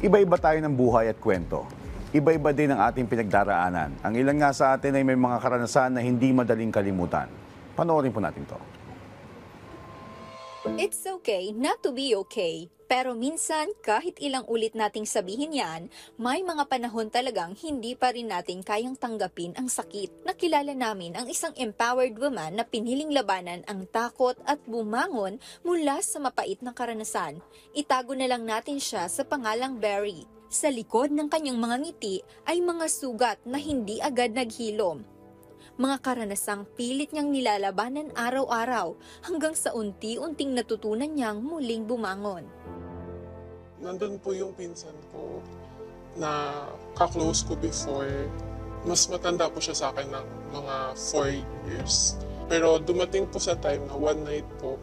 Iba-iba tayo ng buhay at kwento. Iba-iba din ang ating pinagdaraanan. Ang ilan nga sa atin ay may mga karanasan na hindi madaling kalimutan. Panoorin po natin to. It's okay not to be okay. Pero minsan, kahit ilang ulit nating sabihin yan, may mga panahon talagang hindi pa rin natin kayang tanggapin ang sakit. Nakilala namin ang isang empowered woman na piniling labanan ang takot at bumangon mula sa mapait na karanasan. Itago na lang natin siya sa pangalang Barry. Sa likod ng kanyang mga ngiti ay mga sugat na hindi agad naghilom. Mga karanasang pilit niyang nilalabanan araw-araw hanggang sa unti-unting natutunan niyang muling bumangon. Nandun po yung pinsan ko na ka-close ko before. Mas matanda po siya sa akin ng mga 4 years. Pero dumating po sa time na one night po,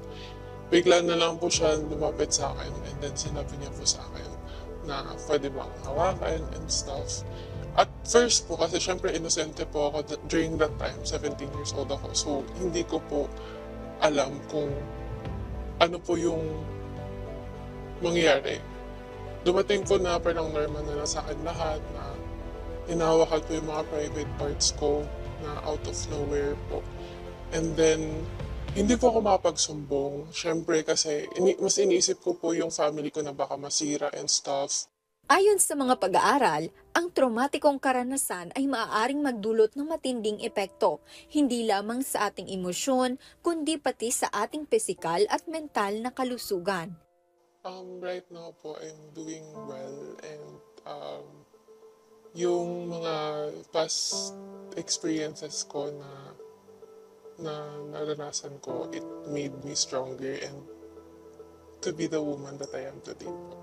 bigla na lang po siya lumapit sa akin and then sinabi niya po sa akin na pwede bang hawakan and stuff. At first po, kasi syempre inosente po ako during that time, 17 years old ako. So, hindi ko po alam kung ano po yung mangyayari. Dumating po na parang normal na sa akin lahat, na hinahawakan ko yung mga private parts ko na out of nowhere po. And then, hindi po ako makapagsumbong. Syempre kasi mas iniisip ko po yung family ko na baka masira and stuff. Ayon sa mga pag-aaral, ang traumatikong karanasan ay maaaring magdulot ng matinding epekto, hindi lamang sa ating emosyon, kundi pati sa ating pisikal at mental na kalusugan. Right now po, I'm doing well and yung mga past experiences ko na naranasan ko, it made me stronger and to be the woman that I am today po.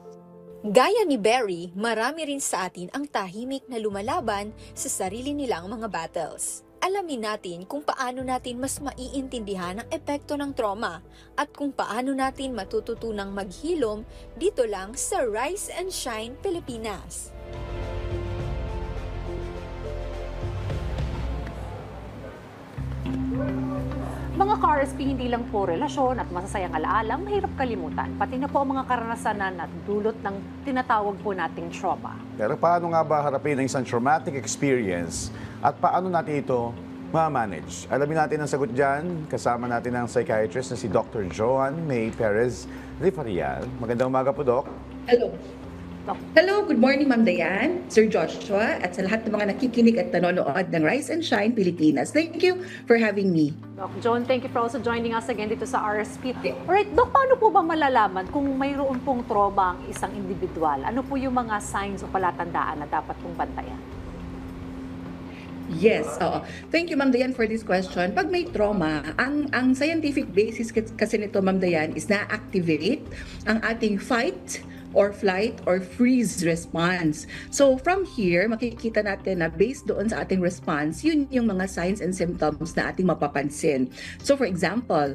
Gaya ni Barry, marami rin sa atin ang tahimik na lumalaban sa sarili nilang mga battles. Alamin natin kung paano natin mas maiintindihan ang epekto ng trauma at kung paano natin matututunang maghilom dito lang sa Rise and Shine Pilipinas. Mga ka-RSP, hindi lang po relasyon at masasayang alaala, mahirap kalimutan. Pati na po ang mga karanasan na natudulot ng tinatawag po nating trauma. Pero paano nga ba harapin ang isang traumatic experience at paano natin ito ma-manage? Alamin natin ang sagot dyan. Kasama natin ang psychiatrist na si Dr. Joan May Perez Rifarial. Magandang umaga po, Doc. Hello. Hello, good morning Ma'am Dayan, Sir Joshua, at sa lahat ng mga nakikinig at nanonood ng Rise and Shine Pilipinas. Thank you for having me. Doc John, thank you for also joining us again dito sa RSP. Alright, Doc, paano po ba malalaman kung mayroon pong trauma ang isang individual? Ano po yung mga signs o palatandaan na dapat pong bantayan? Yes, oo. Thank you Ma'am Dayan for this question. Pag may trauma, ang scientific basis kasi nito Ma'am Dayan is na-activate ang ating fight or flight or freeze response. So from here, makikita natin na based doon sa ating response, yun yung mga signs and symptoms na ating mapapansin. So for example,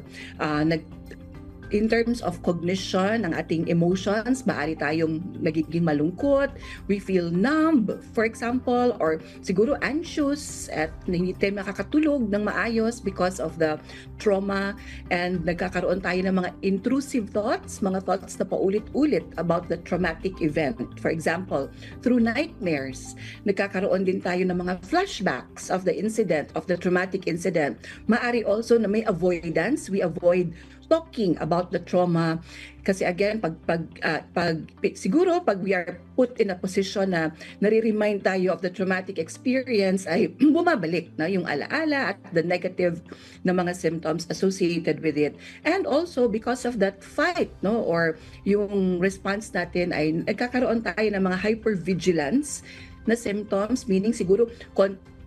in terms of cognition ng ating emotions, maaari tayong nagiging malungkot, we feel numb, for example, or siguro anxious at hindi tayo makakatulog ng maayos because of the trauma, and nagkakaroon tayo ng mga intrusive thoughts, mga thoughts na paulit-ulit about the traumatic event. For example, through nightmares, nagkakaroon din tayo ng mga flashbacks of the incident, of the traumatic incident. Maaari also na may avoidance, we avoid talking about the trauma kasi again siguro pag we are put in a position na nare-remind tayo of the traumatic experience ay bumabalik na yung alaala at the negative na mga symptoms associated with it, and also because of that fight or yung response natin ay nagkakaroon tayo ng mga hypervigilance na symptoms, meaning siguro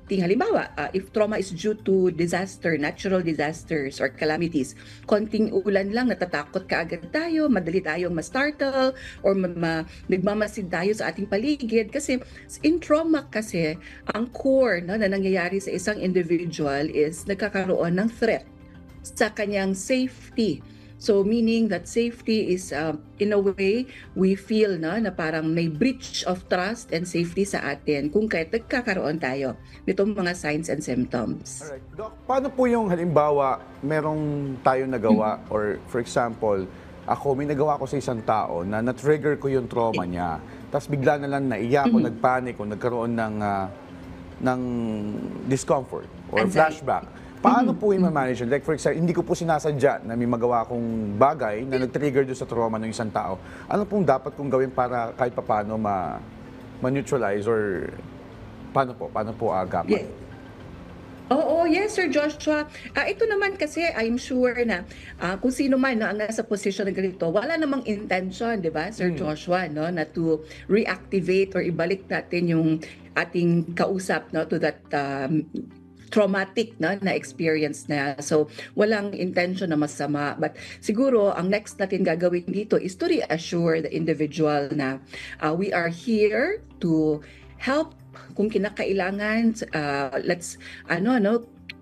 halimbawa, if trauma is due to disaster, natural disasters or calamities, konting ulan lang, natatakot kaagad tayo, madali tayong ma-startle or nagmamasid tayo sa ating paligid. Kasi in trauma kasi, ang core na nangyayari sa isang individual is nagkakaroon ng threat sa kanyang safety. So meaning that safety is in a way we feel na parang may breach of trust and safety sa atin kung kahit nagkakaroon tayo nitong mga signs and symptoms. Alright. Doc, paano po yung halimbawa merong tayong nagawa or for example, may nagawa ko sa isang tao na na-trigger ko yung trauma niya. tapos bigla na lang naiyak o nagpanic o nagkaroon ng discomfort or Anxiety. flashback. Paano po yung ma-manage yun? Like for example, hindi ko po sinasadya na may magawa akong bagay na nag-trigger doon sa trauma ng isang tao. Ano pong dapat kong gawin para kahit papaano ma-neutralize or paano po agapan? Yes. Oo, yes, Sir Joshua. Ito naman kasi, I'm sure na kung sino man no, ang nasa posisyon na ganito, wala namang intention, di ba, Sir Joshua, no, na to reactivate or ibalik natin yung ating kausap no, to that traumatic na experience na. So, walang intention na masama. But siguro, ang next natin gagawin dito is to reassure the individual na we are here to help kung kinakailangan. Let's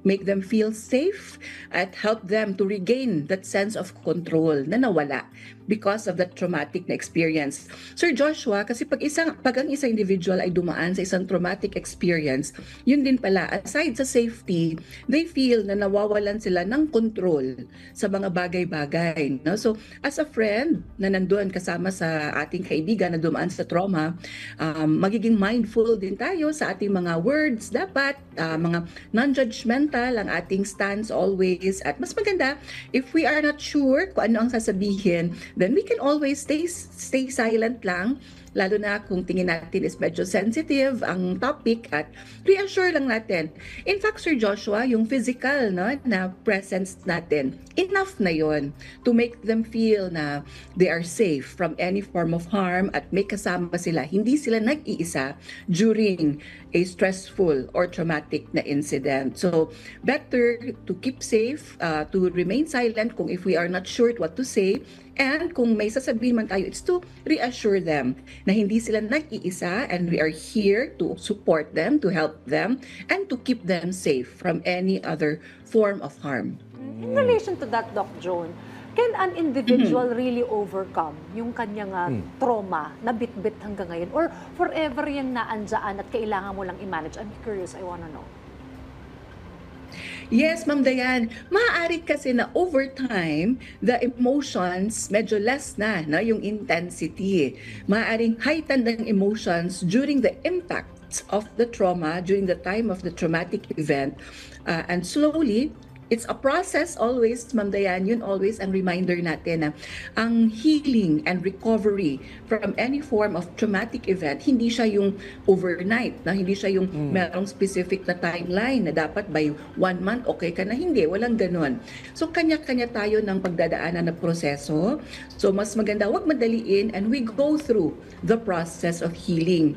make them feel safe at help them to regain that sense of control na nawala because of that traumatic na experience. Sir Joshua, kasi pag ang isang individual ay dumaan sa isang traumatic experience, yun din pala, aside sa safety, they feel na nawawalan sila ng control sa mga bagay-bagay. No? So, as a friend na nandun kasama sa ating kaibigan na dumaan sa trauma, magiging mindful din tayo sa ating mga words. Dapat, mga non-judgmental ang ating stance always. At mas maganda, if we are not sure kung ano ang sasabihin, then we can always stay silent lang, lalo na kung tingin natin is medyo sensitive ang topic, at reassure lang natin. In fact, Sir Joshua, yung physical na presence natin, enough na yon to make them feel na they are safe from any form of harm at may kasama sila. Hindi sila nag-iisa during a stressful or traumatic na incident. So, better to keep safe, to remain silent kung if we are not sure what to say. And kung may sasabihin man tayo, it's to reassure them na hindi sila nag-iisa and we are here to support them, to help them, and to keep them safe from any other form of harm. In relation to that, Doc Joan, can an individual really overcome yung kanyang trauma na bit-bit hanggang ngayon? Or forever yung naandyan at kailangan mo lang i-manage? I'm curious, I wanna know. Yes, Ma'am Dayan. Maaari kasi na over time, the emotions medyo less na yung intensity. Maaaring heightened ang emotions during the impact of the trauma, during the time of the traumatic event. And slowly, it's a process always, Ma'am Dayan, yun always ang reminder natin na ang healing and recovery from any form of traumatic event, hindi siya yung overnight, hindi siya yung merong specific na timeline na dapat by 1 month okay ka na, hindi, walang ganon. So kanya-kanya tayo ng pagdadaanan na proseso. So mas maganda, wag madaliin, and we go through the process of healing.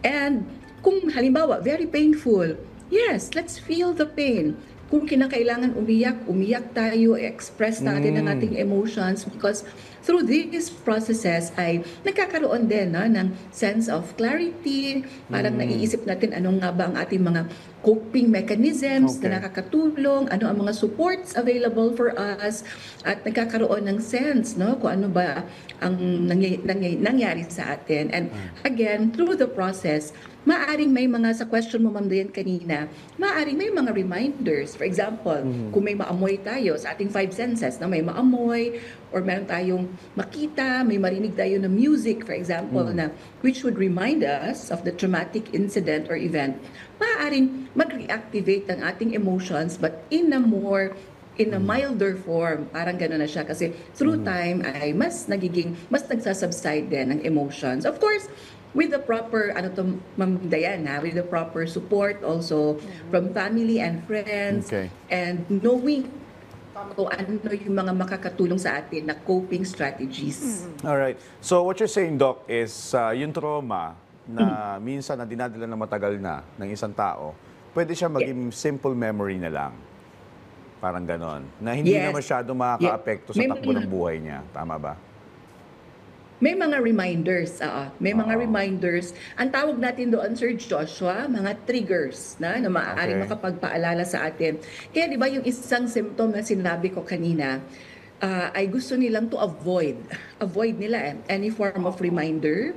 And kung halimbawa, very painful, yes, let's feel the pain. Kung kinakailangan umiyak tayo, express natin ang ating emotions, because through these processes ay nagkakaroon din ng sense of clarity, parang naiisip natin anong nga ba ang ating mga coping mechanisms na nakakatulong, ano ang mga supports available for us, at nagkakaroon ng sense kung ano ba ang nangyari sa atin. And again, through the process, maaring may mga, sa question mo Ma'am Dayan kanina, maaring may mga reminders. For example, kung may maamoy tayo sa ating 5 senses, may maamoy, or meron tayong makita, may marinig tayo na music, for example, na which would remind us of the traumatic incident or event, maaaring mag-reactivate ang ating emotions, but in a milder form. Parang gano'n na siya. Kasi through time ay mas nagsasubside din ang emotions. Of course, with the proper, Ma'am Dayan, with the proper support also from family and friends, and knowing kung ano yung mga makakatulong sa atin na coping strategies. Alright. So what you're saying, Doc, is yung trauma na minsan na dinadala na matagal na ng isang tao, pwede siya maging simple memory na lang. Parang ganon. Na hindi na masyado makaka-apekto sa takbo ng buhay niya. Tama ba? May mga reminders, may mga reminders. Ang tawag natin doon, Sir Joshua, mga triggers na maaaring makapagpaalala sa atin. Kaya di ba yung isang symptom na sinabi ko kanina, ay gusto nilang to avoid nila any form of reminder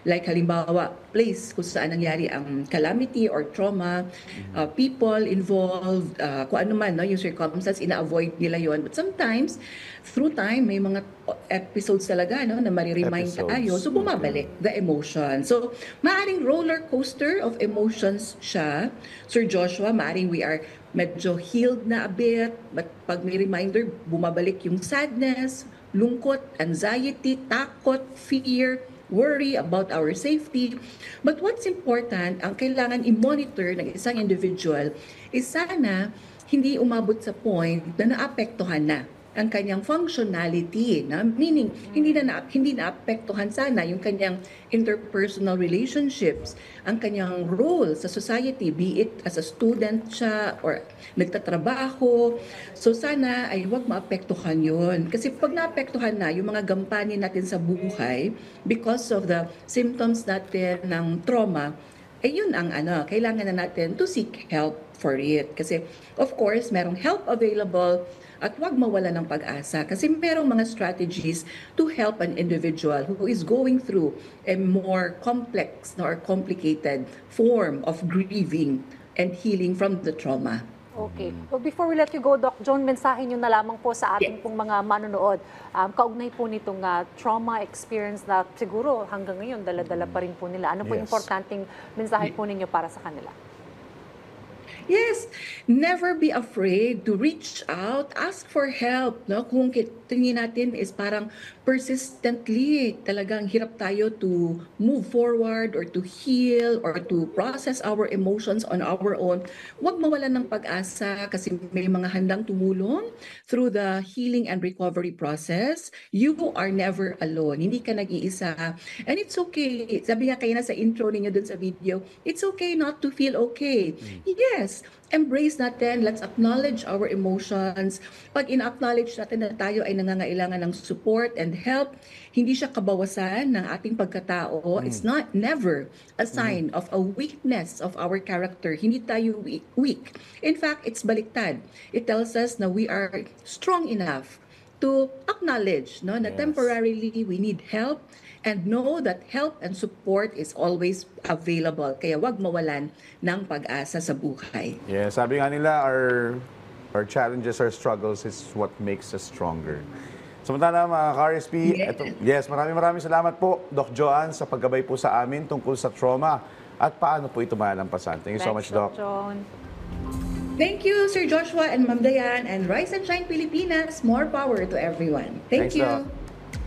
like halimbawa, place kung saan nangyari ang calamity or trauma, people involved, kung ano man, no, yung circumstance, ina-avoid nila yon. But sometimes, through time, may mga episodes talaga no, na mariremind tayo. So, bumabalik the emotion. So, maaring roller coaster of emotions siya. Sir Joshua, maaring we are medyo healed na a bit, but pag may reminder, bumabalik yung sadness, lungkot, anxiety, takot, fear, worry about our safety. But what's important, ang kailangan i-monitor ng isang individual is sana hindi umabot sa point na naapektuhan na ang kanyang functionality, na meaning hindi naapektuhan sana yung kanyang interpersonal relationships, ang kanyang role sa society, be it as a student siya or nagtatrabaho. So sana ay huwag maapektuhan yun. Kasi pag naapektuhan na yung mga gampanin natin sa buhay because of the symptoms natin ng trauma, yun ang kailangan na natin to seek help for it. Kasi of course, merong help available at huwag mawala ng pag-asa kasi merong mga strategies to help an individual who is going through a more complex or complicated form of grieving and healing from the trauma. Okay. Well, before we let you go, Doc Joan, mensahe nyo na lamang po sa ating pong mga manonood. Kaugnay po nitong trauma experience na siguro hanggang ngayon dala-dala pa rin po nila. Ano po importanteng mensahe po ninyo para sa kanila? Yes, never be afraid to reach out, ask for help. No? Kung tingin natin is parang persistently talagang hirap tayo to move forward or to heal or to process our emotions on our own, huwag mawalan ng pag-asa kasi may mga handang tumulong through the healing and recovery process. You are never alone. Hindi ka nag-iisa. And it's okay. Sabi nga kayo na sa intro ninyo dun sa video, it's okay not to feel okay. Yes, embrace natin. Let's acknowledge our emotions. Pag in-acknowledge natin na tayo ay nangangailangan ng support and help, hindi siya kabawasan ng ating pagkatao. It's never a sign of a weakness of our character. Hindi tayo weak. In fact, it's baliktad. It tells us na we are strong enough to acknowledge na temporarily we need help and know that help and support is always available. Kaya wag mawalan ng pag-asa sa buhay. Yeah, sabi nga nila, our challenges, our struggles is what makes us stronger. Samantala mga ka-RSP, maraming salamat po, Doc Joan, sa paggabay po sa amin tungkol sa trauma at paano po ito malalampasan. Thank you so much, Doc. Joan. Thank you, Sir Joshua and Ma'am Dayan, and Rise and Shine Pilipinas. More power to everyone. Thank Thanks, you. Doc.